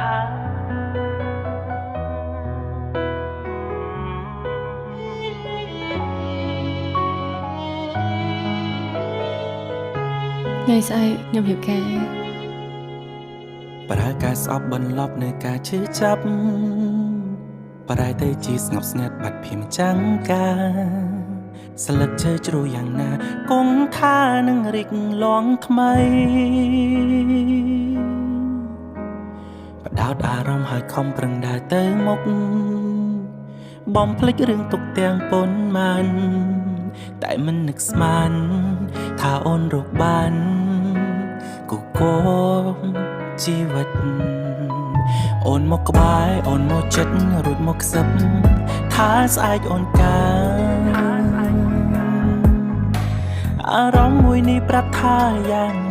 ថ្ងៃស្អែកខ្ញុំរៀបកាប្រើការស្អប់បន្លប់នៅការឈឺចាប់ប្រែទៅជាស្ងប់ស្ងាត់បាត់ភៀមចាំងការស្លឹកឈើជ្រុះយ៉ាងណាគង់ថានឹងរីកលងថ្មីបដោតអារម្មណ៍ហើយខំប្រឹងដើរទៅមុខបំភ្លេចរឿងទុកទាំងប៉ុន្មានតែមិននឹកស្មានថាអូនរកបានគូគមជីវិតអូនមកក្បែរអូនមកចិត្តរួចមកខ្សឹបថាស្អែកអូនកាអារម្មណ៍មួយនេះប្រាប់ថាយ៉ាង